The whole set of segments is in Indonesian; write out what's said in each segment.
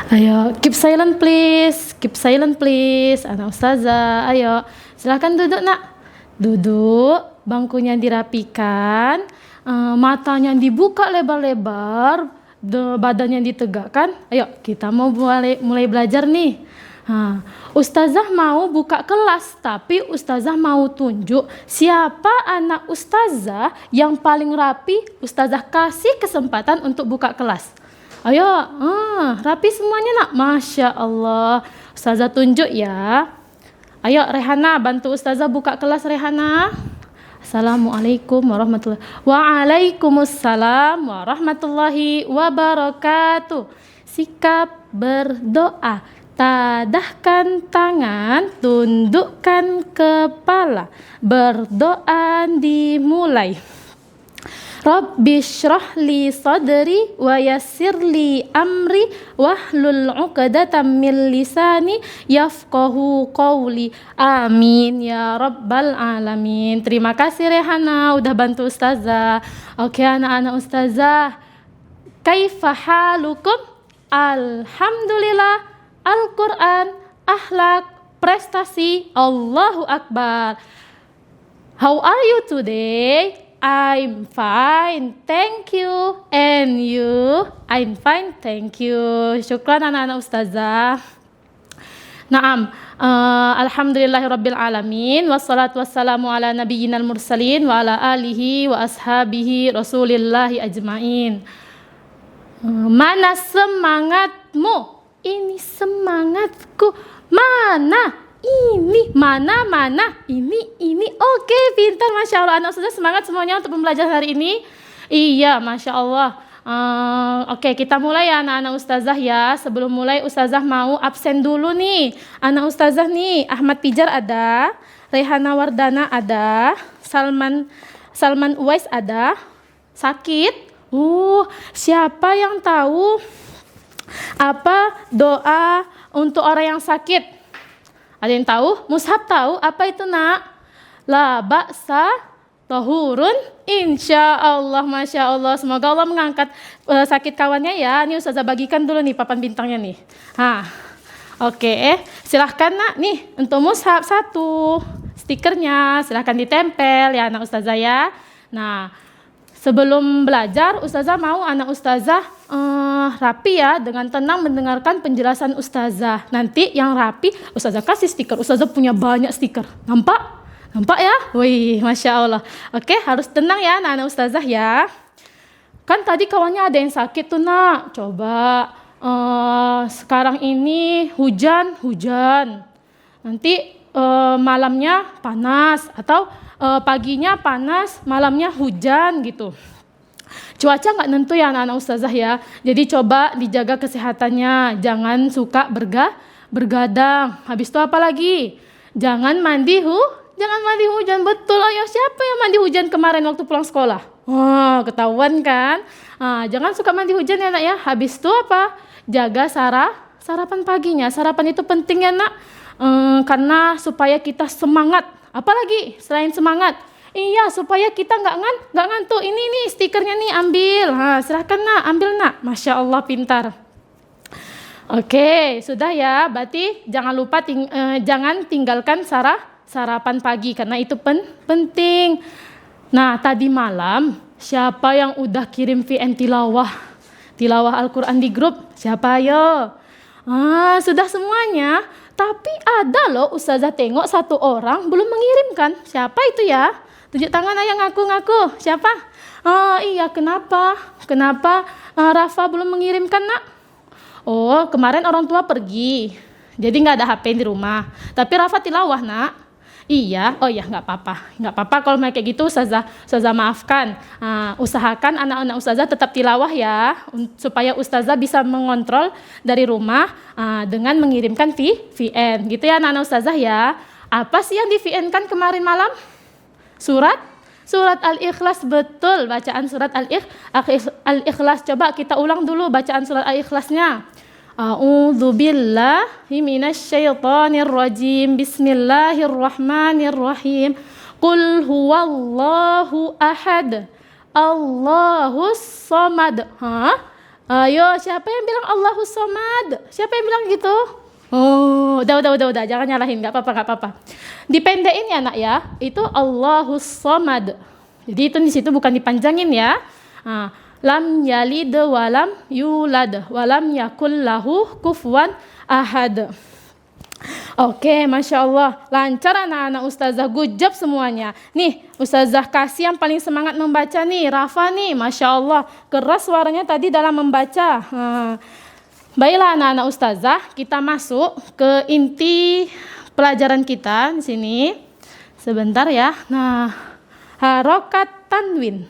Ayo, keep silent please. Keep silent please. Anak ustazah, ayo. Silakan duduk, Nak. Duduk, bangkunya dirapikan, matanya dibuka lebar-lebar, badannya ditegakkan. Ayo, kita mau mulai belajar nih. Ustazah mau buka kelas, tapi ustazah mau tunjuk siapa anak ustazah yang paling rapi. Ustazah kasih kesempatan untuk buka kelas. Ayo, rapi semuanya, Nak. Masya Allah. Ustazah tunjuk ya. Ayo Rehana, bantu ustazah buka kelas, Rehana. Assalamualaikum warahmatullahi wabarakatuh. Waalaikumsalam warahmatullahi wabarakatuh. Sikap berdoa. Tadahkan tangan, tundukkan kepala. Berdoa dimulai. Rabbi syrah li sadri wa yassir li amri wahlul 'uqdatam min lisani yafqahu qawli. Amin ya rabbal alamin. Terima kasih Rehana udah bantu ustazah. Oke, anak-anak ustazah, kaifa halukum? Alhamdulillah. Al-Quran, akhlak, prestasi, Allahu Akbar. How are you today? I'm fine, thank you. And you? I'm fine, thank you. Syukran anak-anak ustazah. Naam, alhamdulillahirabbil alamin, wassalatu wassalamu ala nabiyyinal mursalin wa ala alihi wa ashabihi rasulillahi ajmain. Mana semangatmu? Ini semangatku. Mana? Ini. Mana? Ini. Oke, pintar. Masya Allah. Anak ustazah semangat semuanya untuk pembelajaran hari ini. Iya, Masya Allah. Oke, kita mulai ya anak-anak ustazah ya. Sebelum mulai ustazah mau absen dulu nih. Anak ustazah nih, Ahmad Pijar ada, Rehana Wardana ada, Salman Uwais ada. Sakit? Siapa yang tahu apa doa untuk orang yang sakit? Ada yang tahu? Mushab tahu? Apa itu, Nak? La ba'sa tahurun, insya Allah. Masya Allah. Semoga Allah mengangkat sakit kawannya ya. Ini ustazah bagikan dulu nih papan bintangnya nih. Oke. Silahkan, Nak. Nih untuk mushab satu stikernya silahkan ditempel ya anak ustazah ya. Nah, sebelum belajar, ustazah mau anak ustazah rapi ya, dengan tenang mendengarkan penjelasan ustazah. Nanti yang rapi, ustazah kasih stiker. Ustazah punya banyak stiker. Nampak? Nampak ya? Wih, Masya Allah. Oke, harus tenang ya anak-anak ustazah ya. Kan tadi kawannya ada yang sakit tuh, Nak. Coba, sekarang ini hujan. Nanti malamnya panas, atau paginya panas, malamnya hujan gitu. Cuaca nggak nentu ya anak-anak ustazah ya. Jadi coba dijaga kesehatannya. Jangan suka bergadang. Habis itu apa lagi? Jangan mandi hujan. Betul, ayo siapa yang mandi hujan kemarin waktu pulang sekolah? Ketahuan kan? Jangan suka mandi hujan ya, Nak ya. Habis itu apa? Jaga sarapan paginya. Sarapan itu penting ya, Nak. Karena supaya kita semangat. Apalagi selain semangat? Iya, supaya kita nggak ngantuk. Ini nih stikernya nih, ambil. Silahkan, Nak, ambil, Nak. Masya Allah, pintar. Oke, sudah ya. Berarti jangan lupa jangan tinggalkan sarapan pagi karena itu penting. Nah, tadi malam siapa yang udah kirim VN tilawah Al-Quran di grup? Siapa ayo? Sudah semuanya. Tapi ada loh ustazah tengok satu orang belum mengirimkan. Siapa itu ya? Tunjuk tangan ayo, ngaku. Siapa? Iya, kenapa? Rafa belum mengirimkan, Nak? Kemarin orang tua pergi. Jadi nggak ada HP di rumah. Tapi Rafa tilawah, Nak. Iya, nggak apa-apa kalau kayak gitu ustazah maafkan. Usahakan anak-anak ustazah tetap tilawah ya, supaya ustazah bisa mengontrol dari rumah dengan mengirimkan VN. Gitu ya anak-anak ustazah ya. Apa sih yang di VN kan kemarin malam? Surat Al-Ikhlas, betul, bacaan surat Al-Ikhlas. Coba kita ulang dulu bacaan surat Al-Ikhlasnya. A'udzubillahi minasyaitonir rajim. Bismillahirrahmanirrahim. Qul huwallahu ahad. Allahus samad. Ayo, siapa yang bilang Allahus Somad? Siapa yang bilang gitu? Oh, udah. Jangan nyalahin, nggak apa-apa. Dipendekin ya nak ya. Itu Allahus Somad. Jadi itu di situ bukan dipanjangin ya. Lam yalid walam yulad walam yakul lahu kufuwan ahad. Oke, Masya Allah. Lancar anak-anak Ustazah, good job semuanya. Nih, Ustazah kasih yang paling semangat membaca nih, Rafa nih, Masya Allah. Keras suaranya tadi dalam membaca. Baiklah anak-anak Ustazah, kita masuk ke inti pelajaran kita di sini. Sebentar ya. Nah, harokat tanwin.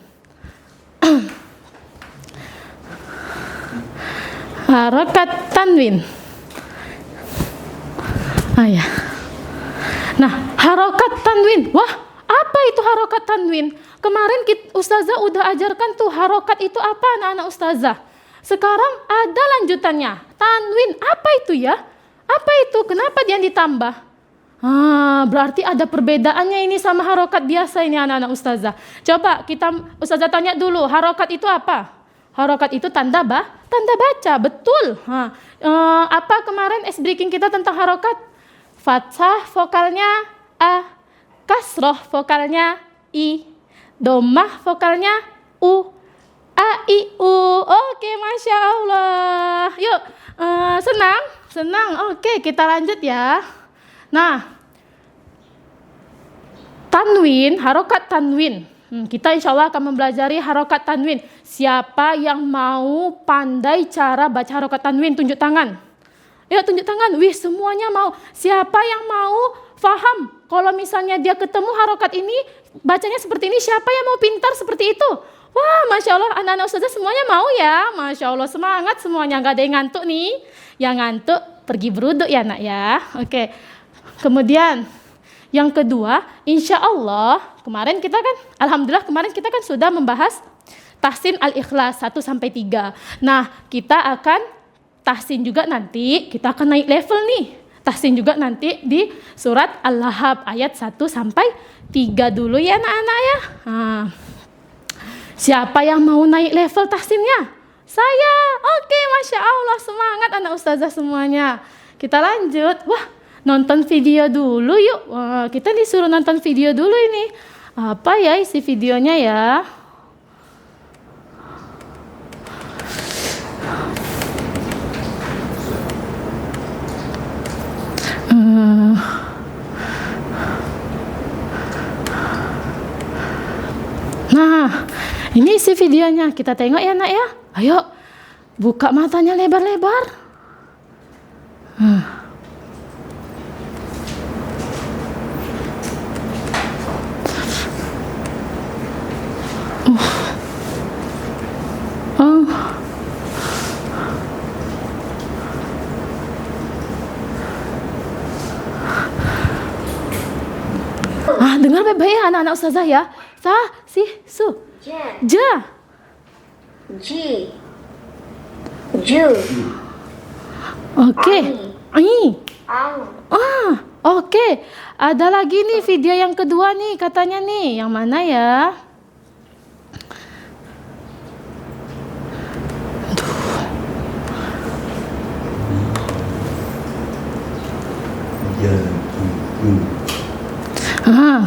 Harokat tanwin. Ya. Nah, harokat tanwin. Wah, apa itu harokat tanwin? Kemarin Ustazah udah ajarkan tuh harokat itu apa anak-anak Ustazah. Sekarang ada lanjutannya. Tanwin, apa itu ya? Apa itu? Kenapa dia ditambah? Berarti ada perbedaannya ini sama harokat biasa ini anak-anak Ustazah. Coba Ustazah tanya dulu, harokat itu apa? Harokat itu tanda baca, betul. Apa kemarin breaking kita tentang harokat? Fathah vokalnya A, kasroh vokalnya I, domah vokalnya U, A, I, U. Oke, Masya Allah. Yuk, senang. Oke, kita lanjut ya. Nah, tanwin, harokat tanwin. Kita insya Allah akan mempelajari harokat tanwin. Siapa yang mau pandai cara baca harokat tanwin, tunjuk tangan. Ya, tunjuk tangan. Wih, semuanya mau. Siapa yang mau paham? Kalau misalnya dia ketemu harokat ini, bacanya seperti ini, siapa yang mau pintar seperti itu? Wah, Masya Allah, anak-anak Ustazah semuanya mau ya. Masya Allah, semangat semuanya. Gak ada yang ngantuk nih. Yang ngantuk, pergi beruduk ya nak ya. Oke. Kemudian, yang kedua, insya Allah, Alhamdulillah kemarin kita kan sudah membahas tahsin al-ikhlas 1-3. Nah, kita akan tahsin juga nanti, kita akan naik level nih. Tahsin juga nanti di surat Al-Lahab ayat 1-3 dulu ya anak-anak ya. Siapa yang mau naik level tahsinnya? Saya. Oke, Masya Allah, semangat anak Ustazah semuanya. Kita lanjut. Wah, nonton video dulu yuk. Kita disuruh nonton video dulu ini. Apa ya isi videonya ya? Nah, ini isi videonya. Kita tengok ya nak ya. Ayo, buka matanya lebar-lebar. Dengar baik-baik ya anak-anak Ustazah ya. Su. Ja. Ji. Ju. Oke. Au. Oke. Ada lagi nih video yang kedua nih katanya nih. Yang mana ya?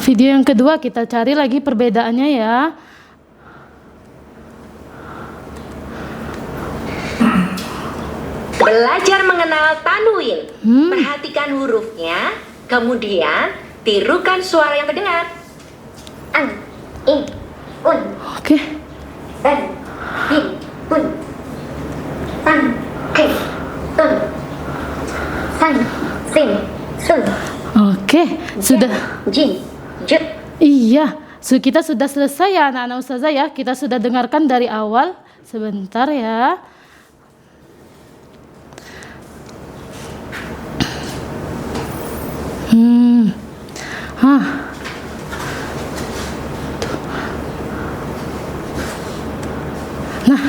Video yang kedua kita cari lagi perbedaannya ya. Belajar mengenal tanwin. Perhatikan hurufnya, kemudian tirukan suara yang terdengar. An, in, un. Oke. Dan, bin, bun. Tan, ke, tun. San, sin, sun. Oke, sudah. Jin, ju. Iya, kita sudah selesai ya anak-anak Ustazah ya. Kita sudah dengarkan dari awal. Sebentar ya. Nah,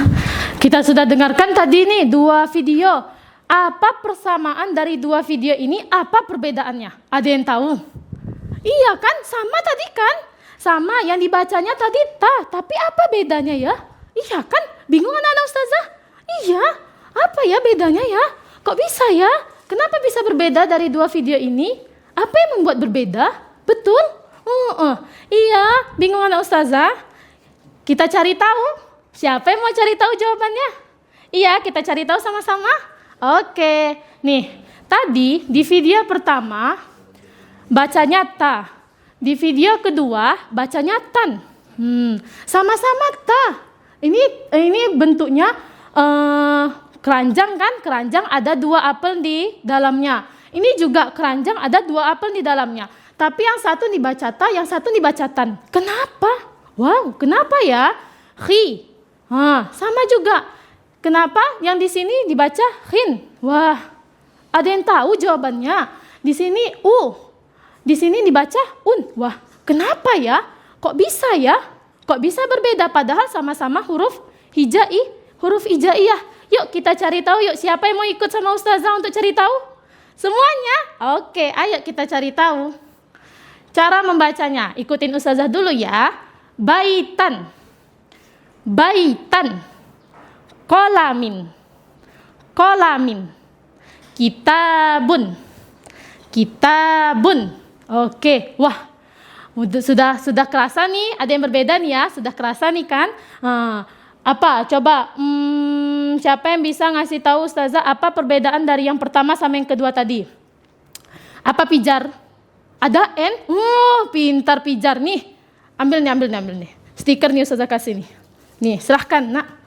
kita sudah dengarkan tadi nih 2 video. Apa persamaan dari 2 video ini? Apa perbedaannya? Ada yang tahu? Iya kan? Sama tadi kan? Sama, yang dibacanya tadi ta. Tapi apa bedanya ya? Iya kan? Bingung anak-anak Ustazah? Iya, apa ya bedanya ya? Kok bisa ya? Kenapa bisa berbeda dari dua video ini? Apa yang membuat berbeda? Betul? Iya, bingung anak ustazah? Kita cari tahu. Siapa yang mau cari tahu jawabannya? Iya, kita cari tahu sama-sama. Oke, nih, tadi di video pertama bacanya ta. Di video kedua bacanya tan. Sama-sama ta. Ini bentuknya keranjang kan? Keranjang ada 2 apel di dalamnya. Ini juga keranjang ada 2 apel di dalamnya. Tapi yang satu dibaca ta, yang satu dibaca tan. Kenapa? Wow, kenapa ya? Khi. Sama juga. Kenapa yang di sini dibaca khin? Wah, ada yang tahu jawabannya? Di sini di sini dibaca un. Wah, kenapa ya? Kok bisa ya? Kok bisa berbeda padahal sama-sama huruf hijaiyah. Yuk kita cari tahu yuk. Siapa yang mau ikut sama ustazah untuk cari tahu? Semuanya? Oke, ayo kita cari tahu. Cara membacanya, ikutin ustazah dulu ya. Baitan. Kolamin. Kitabun. Oke, wah, sudah kerasa nih, ada yang berbeda nih ya, sudah kerasa nih kan? Apa? Coba, siapa yang bisa ngasih tahu ustazah apa perbedaan dari yang pertama sama yang kedua tadi? Apa pijar? Ada N? Pintar pijar nih. Ambil nih. Stiker nih ustazah kasih nih. Nih, serahkan nak.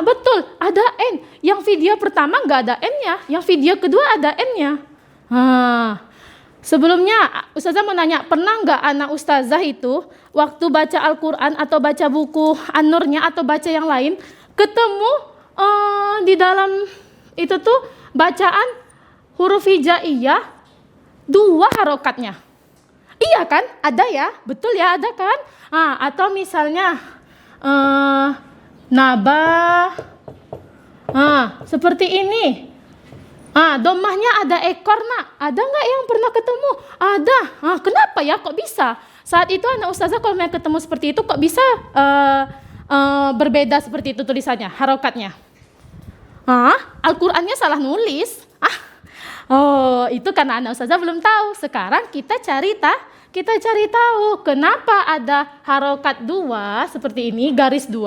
Betul, ada N. Yang video pertama nggak ada N-nya, yang video kedua ada N-nya. Sebelumnya ustazah mau nanya, pernah nggak anak ustazah itu waktu baca Al-Quran atau baca buku An-Nurnya atau baca yang lain, ketemu di dalam itu tuh bacaan huruf hijaiyah 2 harokatnya? Iya kan? Ada ya? Betul ya, ada kan? Atau misalnya nabah. Seperti ini. Domahnya ada ekor nak. Ada nggak yang pernah ketemu? Ada. Kenapa ya? Kok bisa? Saat itu anak ustazah kalau mau ketemu seperti itu kok bisa berbeda seperti itu tulisannya, harokatnya? Al-Qur'annya salah nulis. Itu karena anak ustazah belum tahu. Sekarang kita cari tahu kenapa ada harokat 2 seperti ini, garis 2,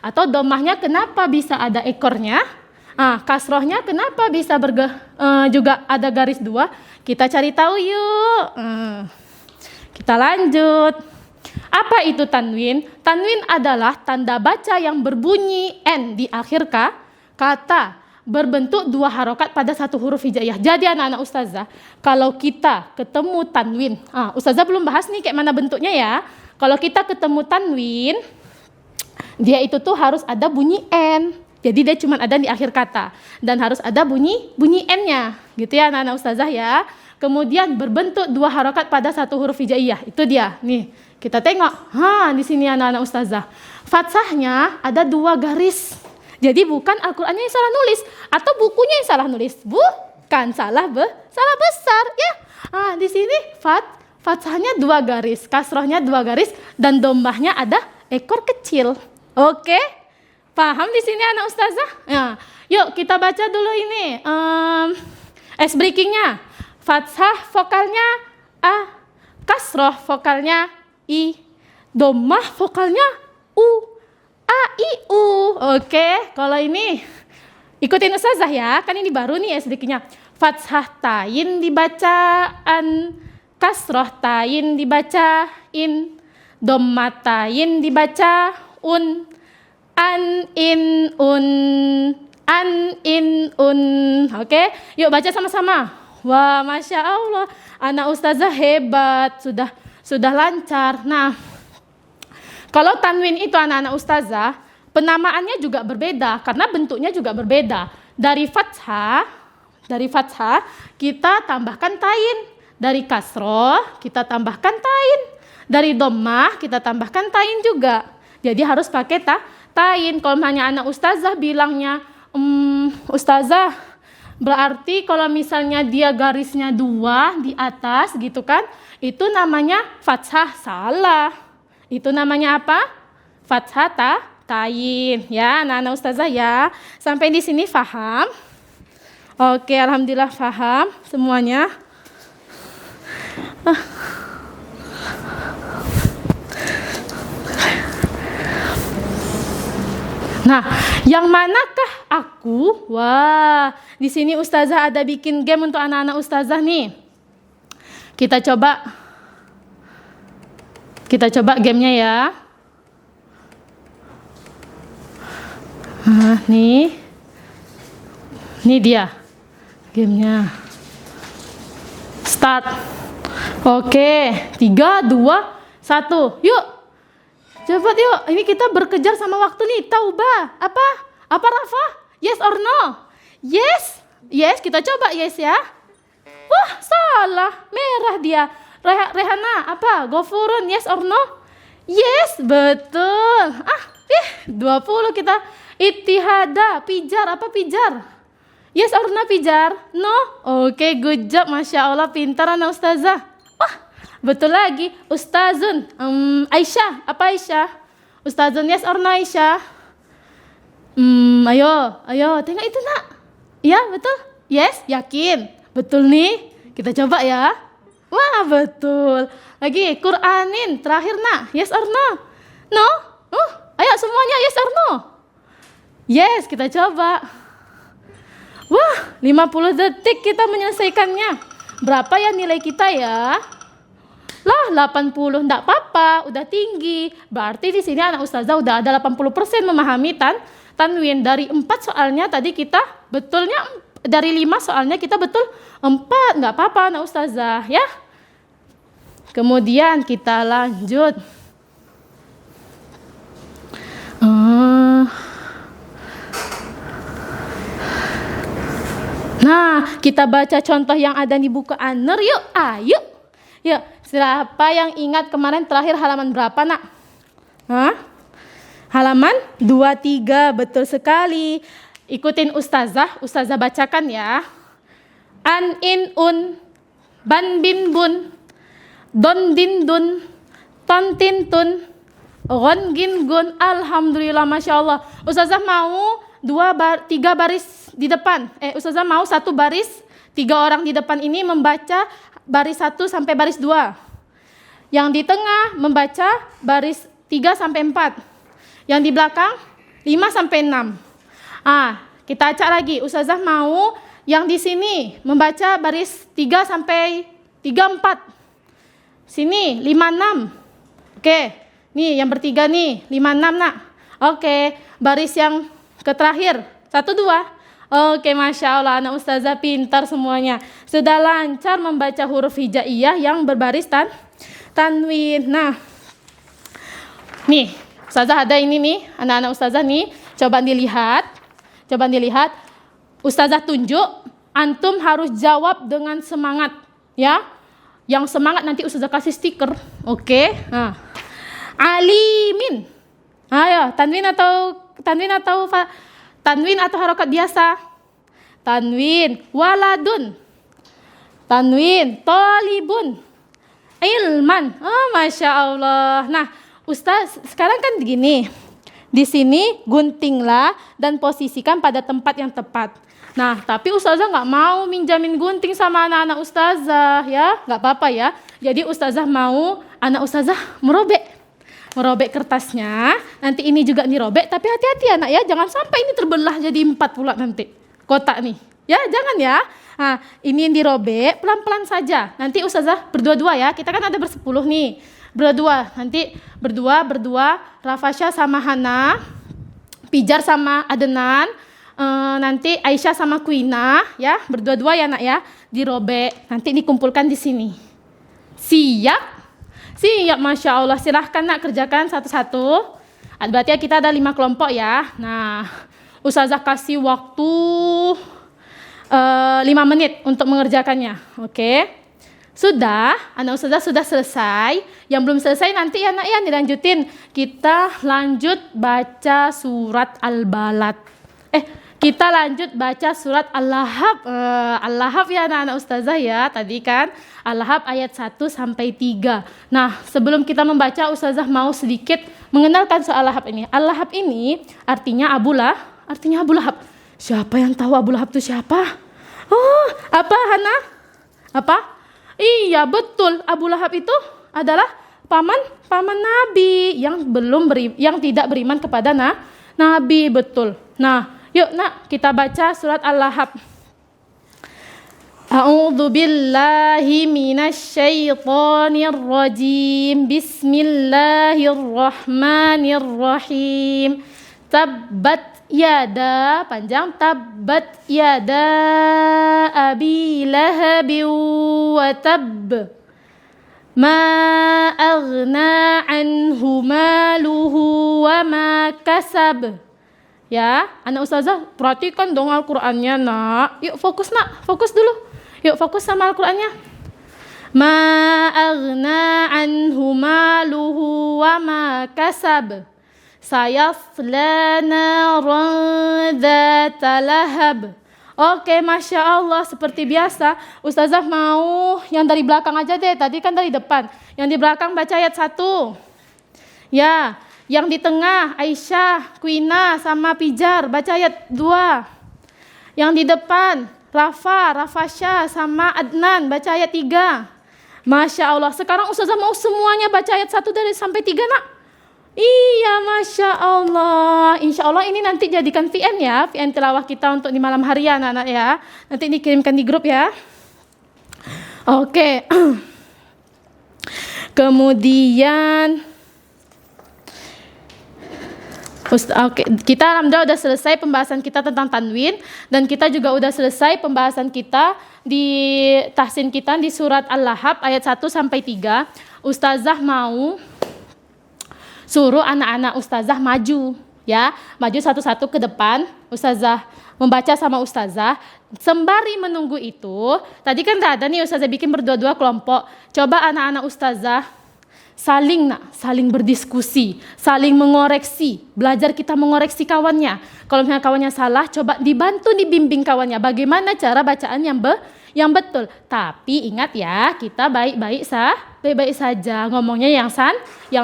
atau domahnya kenapa bisa ada ekornya. Kasrohnya kenapa bisa juga ada garis 2? Kita cari tahu yuk. Kita lanjut. Apa itu tanwin? Tanwin adalah tanda baca yang berbunyi N di akhir kata, berbentuk 2 harokat pada 1 huruf hijaiyah. Jadi anak-anak ustazah, kalau kita ketemu tanwin, ustazah belum bahas nih kayak mana bentuknya ya. Kalau kita ketemu tanwin, dia itu tuh harus ada bunyi N. Jadi dia cuma ada di akhir kata dan harus ada bunyi N-nya, gitu ya anak-anak ustazah ya. Kemudian berbentuk 2 harokat pada 1 huruf hijaiyah. Itu dia. Nih, kita tengok. Di sini anak-anak ustazah. Fathahnya ada 2 garis. Jadi bukan Al-Qur'annya yang salah nulis atau bukunya yang salah nulis. Bukan, salah besar ya. Di sini fathahnya 2 garis, kasrohnya 2 garis dan dombahnya ada ekor kecil. Oke? Paham di sini anak ustazah? Yuk kita baca dulu ini. Breakingnya. Fathah vokalnya A, kasroh vokalnya I, dommah vokalnya U. A, I, U. Oke, kalau ini ikutin ustazah ya. Kan ini baru nih breakingnya. Fathah tayin dibaca an, kasroh tayin dibaca in, dommah tayin dibaca un. An, in, un. Oke, yuk baca sama-sama. Wah, Masya Allah, anak ustazah hebat, sudah lancar. Nah, kalau tanwin itu anak-anak ustazah, penamaannya juga berbeda, karena bentuknya juga berbeda. Dari fathah kita tambahkan tain. Dari kasroh kita tambahkan tain. Dari dommah kita tambahkan tain juga. Jadi harus pakai tain. Kalau hanya anak ustazah bilangnya, ustazah, berarti kalau misalnya dia garisnya 2 di atas gitu kan, itu namanya fathah. Salah. Itu namanya apa? Fathah kain. Ya, anak-anak ustazah ya. Sampai di sini paham? Oke, alhamdulillah paham semuanya. Nah, yang manakah aku? Wah, di sini ustazah ada bikin game untuk anak-anak ustazah nih. Kita coba gamenya ya. Nah, nih dia gamenya. Start. Oke, 3, 2, 1. Yuk. Cepat yuk. Ini kita berkejar sama waktu nih. Taubah. Apa Rafa? Yes or no? Yes. Yes, kita coba yes ya. Wah, salah. Merah dia. Rehana, apa? Gofurun, yes or no? Yes, betul. 20 kita. Ittihada, pijar, apa pijar? Yes or no pijar? No? Oke, good job. Masya Allah, pintar anak ustazah. Wah, betul lagi. Ustazun, Aisyah, apa Aisyah? Ustazun, yes or no Aisyah? Ayo, tengok itu nak. Ya, betul? Yes, yakin? Betul nih? Kita coba ya. Wah, betul. Lagi, Quranin, terakhir nak. Yes or no? No? Ayo semuanya yes or no? Yes, kita coba. Wah, 50 detik kita menyelesaikannya. Berapa ya nilai kita ya? Lah, 80. Enggak apa-apa, udah tinggi. Berarti di sini anak ustazah udah ada 80% memahami tanwin. Dari 4 soalnya tadi kita betulnya, dari 5 soalnya kita betul 4. Enggak apa-apa anak ustazah ya. Kemudian kita lanjut. Nah, kita baca contoh yang ada di buku An-Nur yuk. Ayo. Yuk, siapa yang ingat kemarin terakhir halaman berapa, nak? Halaman 23, betul sekali. Ikutin ustazah bacakan ya. An, in, un, ban, bin, bun, don, din, dun, ton, tin, tun, gon, gin, gun. Alhamdulillah, Masya Allah. Ustazah mau 3 baris di depan. Ustazah mau 1 baris, 3 orang di depan ini membaca baris 1 sampai baris 2. Yang di tengah membaca baris 3 sampai 4. Yang di belakang 5 sampai 6. Kita acak lagi. Ustazah mau yang di sini membaca baris 3 sampai 3, 4. Sini 5, 6. Oke. Nih yang bertiga nih 5, 6 nak. Oke. Baris yang ke terakhir 1, 2. Oke, Masya Allah, anak ustazah pintar semuanya. Sudah lancar membaca huruf hijaiyah yang berbaris tanwin. Nah, nih, ustazah ada ini nih, anak-anak ustazah nih. Coba dilihat. Ustazah tunjuk, antum harus jawab dengan semangat, ya. Yang semangat nanti ustazah kasih stiker. Oke. Nah. Alimin. Ayo, tanwin atau harokat biasa? Tanwin. Waladun. Tanwin. Tolibun. Ilman. Masya Allah. Nah, Ustaz, sekarang kan begini. Di sini guntinglah dan posisikan pada tempat yang tepat. Nah, tapi ustazah nggak mau minjamin gunting sama anak-anak ustazah, ya. Nggak apa-apa ya. Jadi ustazah mau anak ustazah merobek kertasnya. Nanti ini juga dirobek, tapi hati-hati anak ya, jangan sampai ini terbelah jadi 4 pula nanti kotak nih. Ya, jangan ya. Nah, ini yang dirobek pelan-pelan saja. Nanti ustazah berdua-dua ya. Kita kan ada bersepuluh nih. Berdua. Nanti berdua. Rafasya sama Hana, Pijar sama Adenan, nanti Aisyah sama Kuina ya. Berdua-dua ya nak ya. Dirobek. Nanti dikumpulkan di sini. Siap? Siap, Masya Allah. Silahkan nak kerjakan satu-satu. Berarti kita ada 5 kelompok ya. Nah, ustazah kasih waktu 5 menit untuk mengerjakannya. Oke. Sudah, anak ustazah sudah selesai. Yang belum selesai nanti ya nak ya dilanjutin. Kita lanjut baca surat Al-Balad. Kita lanjut baca surat Al-Lahab. Al-Lahab ya anak-anak ustazah ya. Tadi kan Al-Lahab ayat 1 sampai 3. Nah, sebelum kita membaca, ustazah mau sedikit mengenalkan soal Al-Lahab ini. Al-Lahab ini artinya Abu Lahab. Siapa yang tahu Abu Lahab itu siapa? Oh, apa Hana? Apa? Iya, betul. Abu Lahab itu adalah paman Nabi yang tidak beriman kepada Nabi, betul. Nah, yuk nak kita baca surat Al-Lahab. A'udzu billahi minasyaitonir rajim. Bismillahirrahmanirrahim. Tabbat yada, panjang, tabbat yada abi lahabin wa tabb. Ma aghna anhu maluhu wa ma kasab. Ya, anak ustazah perhatikan dong Al-Qur'annya nak. Yuk fokus nak, fokus dulu. Yuk fokus sama Al-Qur'annya. Ma aghna anhu maluhu wa ma kasab. Sayasla naran dzata lahab. Oke, Masya Allah, seperti biasa ustazah mau yang dari belakang aja deh. Tadi kan dari depan. Yang di belakang baca ayat 1. Ya, yang di tengah Aisyah, Quina sama Pijar baca ayat 2. Yang di depan Rafasya sama Adnan baca ayat 3. Masya Allah. Sekarang ustazah mau semuanya baca ayat 1 dari sampai 3 nak. Iya, Masya Allah. Insya Allah ini nanti jadikan VN ya, VN tilawah kita untuk di malam hari ya anak-anak ya. Nanti dikirimkan di grup ya. Oke. Kemudian Oke, kita alhamdulillah udah selesai pembahasan kita tentang tanwin, dan kita juga udah selesai pembahasan kita di tahsin kita di surat Al-Lahab ayat 1 sampai 3. Ustazah mau suruh anak-anak ustazah maju ya, maju satu-satu ke depan. Ustazah membaca sama ustazah. Sembari menunggu itu, tadi kan ada nih ustazah bikin berdua-dua kelompok. Coba anak-anak ustazah saling berdiskusi, saling mengoreksi. Belajar kita mengoreksi kawannya. Kalau misalnya kawannya salah, coba dibantu dibimbing kawannya bagaimana cara bacaan yang betul. Tapi ingat ya, kita baik-baik saja, ngomongnya yang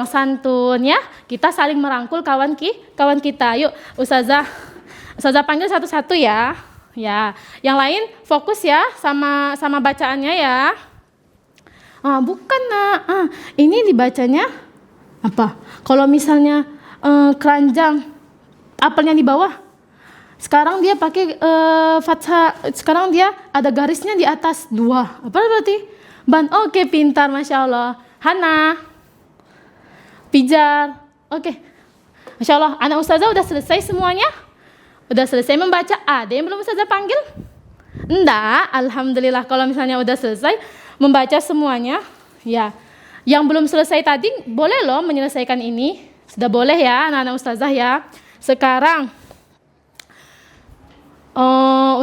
santun ya. Kita saling merangkul kawan kita. Yuk, ustazah panggil satu-satu ya. Ya, yang lain fokus ya sama bacaannya ya. Bukan nak. Ini dibacanya apa? Kalau misalnya keranjang apelnya di bawah, sekarang dia pakai fathah. Sekarang dia ada garisnya di atas 2. Apa berarti? Ban. Oke, pintar, Masya Allah. Hana, Pijar. Oke, Masya Allah. Anak ustazah udah selesai semuanya? Udah selesai membaca? Ada yang belum ustazah panggil? Enggak, alhamdulillah kalau misalnya udah selesai membaca semuanya. Ya, yang belum selesai tadi boleh loh menyelesaikan ini. Sudah boleh ya anak-anak ustazah ya. Sekarang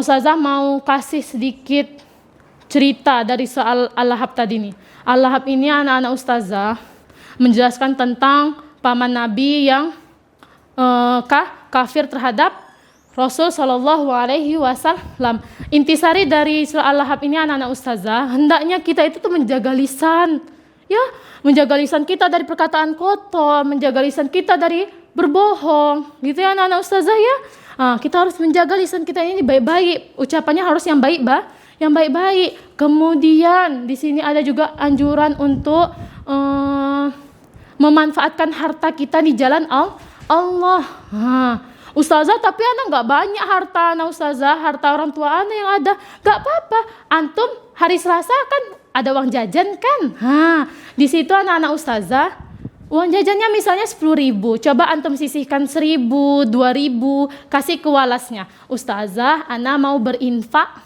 ustazah mau kasih sedikit cerita dari soal Al-Lahab tadi nih. Al-Lahab ini anak-anak ustazah menjelaskan tentang paman Nabi yang kafir terhadap Rasul Shallallahu Alaihi Wasallam. Intisari dari surah Al-Lahab ini anak-anak ustazah, hendaknya kita itu tuh menjaga lisan, ya, menjaga lisan kita dari perkataan kotor, menjaga lisan kita dari berbohong, gitu ya anak-anak ustazah ya. Kita harus menjaga lisan kita ini baik-baik, ucapannya harus yang baik-baik. Kemudian di sini ada juga anjuran untuk memanfaatkan harta kita di jalan Allah. Ustazah, tapi anak nggak banyak harta anak ustazah, harta orang tua anak yang ada. Nggak apa-apa, antum hari Selasa kan ada uang jajan kan. Di situ anak-anak ustazah, uang jajannya misalnya 10.000. Coba antum sisihkan 1.000, 2.000, kasih ke walasnya. Ustazah, anak mau berinfak.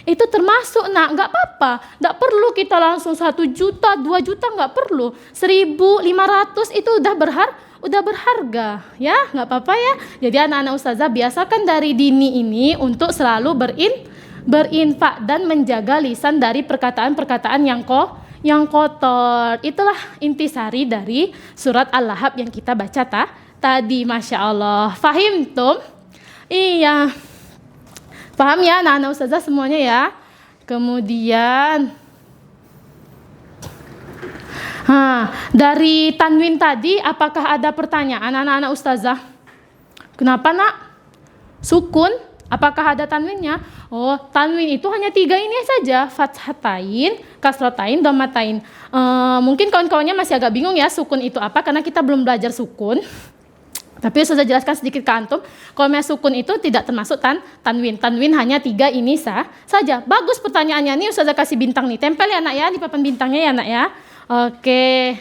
Itu termasuk nak, nggak apa-apa. Nggak perlu kita langsung 1 juta, 2 juta, nggak perlu. 1.500 itu udah berharga, ya, nggak apa-apa ya. Jadi anak-anak ustazah biasakan dari dini ini untuk selalu berinfak dan menjaga lisan dari perkataan-perkataan yang kotor. Itulah intisari dari surat Al-Lahab yang kita baca tadi. Masya Allah. Fahim tum? Iya. Paham ya anak-anak ustazah semuanya ya? Kemudian dari tanwin tadi apakah ada pertanyaan anak-anak ustazah? Kenapa nak? Sukun, apakah ada tanwinnya? Oh, tanwin itu hanya 3 ini saja, fathatain, kasratain, dhammatain. Mungkin kawan-kawannya masih agak bingung ya sukun itu apa, karena kita belum belajar sukun. Tapi saya jelaskan sedikit ke antum, kalau sukun itu tidak termasuk tanwin. Tanwin hanya 3 ini saja. Bagus pertanyaannya nih, Ustazah kasih bintang nih. Tempel ya nak ya, di papan bintangnya ya nak ya. Oke.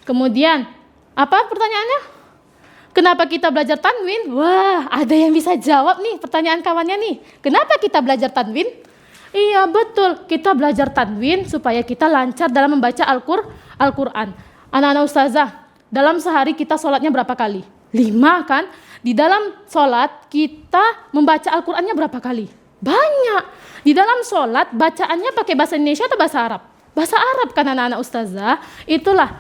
Kemudian, apa pertanyaannya? Kenapa kita belajar tanwin? Wah, ada yang bisa jawab nih pertanyaan kawannya nih. Kenapa kita belajar tanwin? Iya betul, kita belajar tanwin supaya kita lancar dalam membaca Al-Quran. Anak-anak ustazah, dalam sehari kita sholatnya berapa kali? 5 kan? Di dalam sholat kita membaca Al-Qurannya berapa kali? Banyak. Di dalam sholat bacaannya pakai bahasa Indonesia atau bahasa Arab? Bahasa Arab kan anak-anak ustazah. Itulah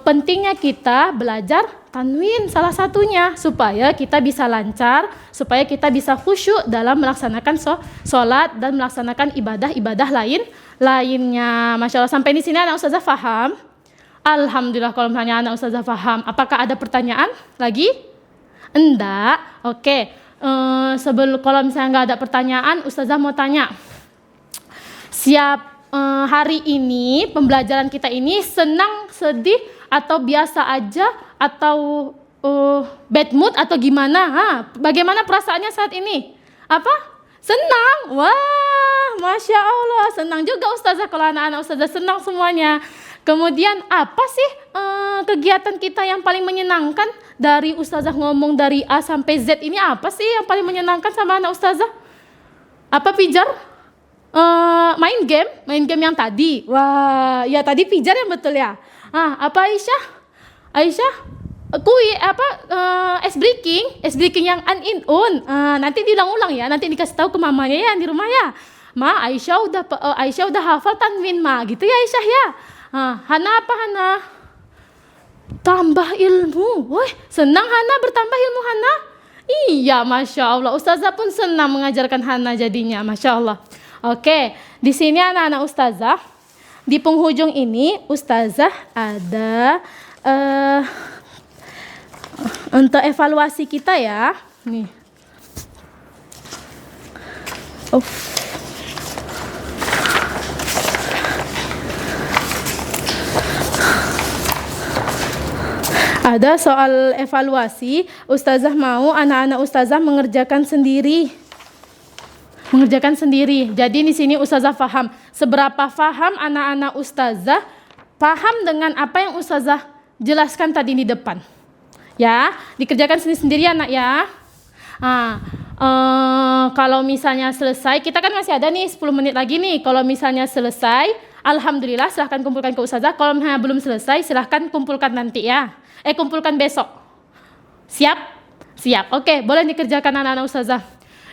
pentingnya kita belajar tanwin salah satunya supaya kita bisa lancar, supaya kita bisa khusyuk dalam melaksanakan sholat dan melaksanakan ibadah-ibadah lainnya. Masya Allah, sampai di sini anak ustazah paham? Alhamdulillah kalau misalnya anak ustazah paham. Apakah ada pertanyaan lagi? Enggak? Oke. Kalau misalnya nggak ada pertanyaan, ustazah mau tanya. Hari ini pembelajaran kita ini senang, sedih, atau biasa aja, atau bad mood atau gimana? Bagaimana perasaannya saat ini? Apa? Senang? Wah, Masya Allah, senang juga ustazah kalau anak-anak ustazah senang semuanya. Kemudian apa sih kegiatan kita yang paling menyenangkan? Dari ustazah ngomong dari A sampai Z ini apa sih yang paling menyenangkan sama anak ustazah? Apa Pijar? Main game yang tadi. Wah, ya tadi Pijar yang betul ya. Apa Aisyah? Ice breaking yang an in un. Nanti diulang-ulang ya, nanti dikasih tahu ke mamanya ya di rumah ya. Ma, Aisyah udah hafal tanwin ma, gitu ya Aisyah ya. Hana apa Hana? Tambah ilmu. Woi, senang Hana bertambah ilmu Hana? Iya, Masya Allah. Ustazah pun senang mengajarkan Hana jadinya, Masya Allah. Oke, di sini anak-anak ustazah, di penghujung ini ustazah ada untuk evaluasi kita ya. Nih. Ada soal evaluasi, ustazah mau anak-anak ustazah mengerjakan sendiri. Jadi di sini ustazah paham. Seberapa paham anak-anak ustazah paham dengan apa yang ustazah jelaskan tadi di depan. Ya, dikerjakan sendiri-sendiri anak ya. Kalau misalnya selesai, kita kan masih ada nih 10 menit lagi nih. Kalau misalnya selesai, alhamdulillah silahkan kumpulkan ke ustazah. Kalau misalnya belum selesai, silahkan kumpulkan nanti ya. Kumpulkan besok. Siap? Oke, boleh dikerjakan anak-anak ustazah.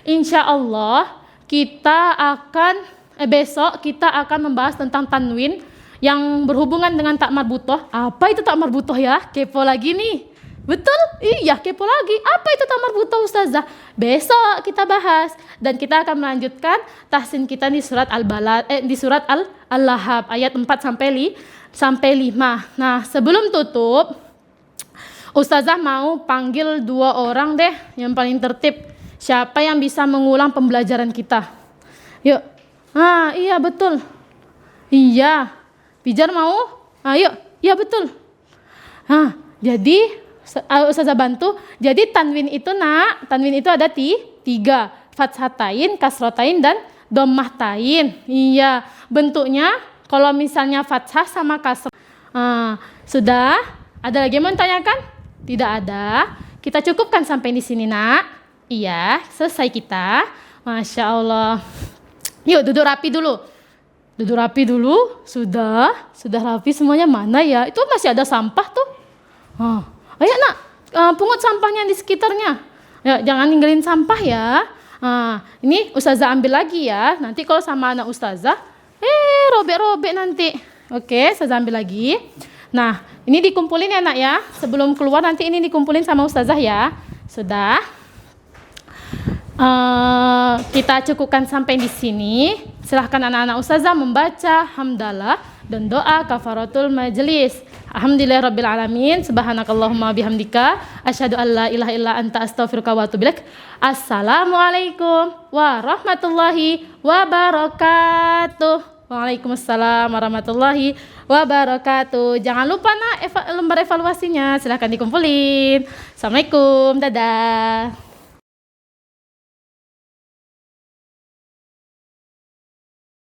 Insya Allah kita akan besok kita akan membahas tentang tanwin yang berhubungan dengan tak marbutoh. Apa itu tak marbutoh ya? Kepo lagi nih. Betul? Iya, kepo lagi. Apa itu tak marbutoh ustazah? Besok kita bahas dan kita akan melanjutkan tahsin kita di surat Al-Lahab ayat 4 sampai 5. Nah, sebelum tutup ustazah mau panggil 2 orang deh yang paling tertib. Siapa yang bisa mengulang pembelajaran kita? Yuk. Iya betul. Iya. Pijar mau? Yuk. Iya betul. Jadi ustazah bantu. Jadi tanwin itu ada 3. Fathatain, kasratain, dan dhammahtain. Iya. Bentuknya kalau misalnya fathah sama kasrah. Sudah? Ada lagi yang mau tanyakan? Tidak ada. Kita cukupkan sampai di sini nak. Iya, selesai kita. Masya Allah. Yuk duduk rapi dulu. Sudah rapi semuanya. Mana ya? Itu masih ada sampah tuh. Ayo nak, pungut sampahnya di sekitarnya. Ya, jangan ninggalin sampah ya. Ini ustazah ambil lagi ya. Nanti kalau sama anak ustazah, robek-robek nanti. Oke, ustazah ambil lagi. Nah, ini dikumpulin ya nak ya. Sebelum keluar nanti ini dikumpulin sama ustazah ya. Sudah. Kita cukupkan sampai di sini. Silahkan anak-anak ustazah membaca hamdalah dan doa kafaratul majelis. Alhamdulillahirabbil alamin. Subhanakallahumma bihamdika asyhadu an la ilaha illa anta astaghfiruka wa atubu ilaik. Assalamualaikum warahmatullahi wabarakatuh. Waalaikumsalam warahmatullahi wabarakatuh. Jangan lupa lembar evaluasinya. Silahkan dikumpulin. Assalamualaikum. Dadah.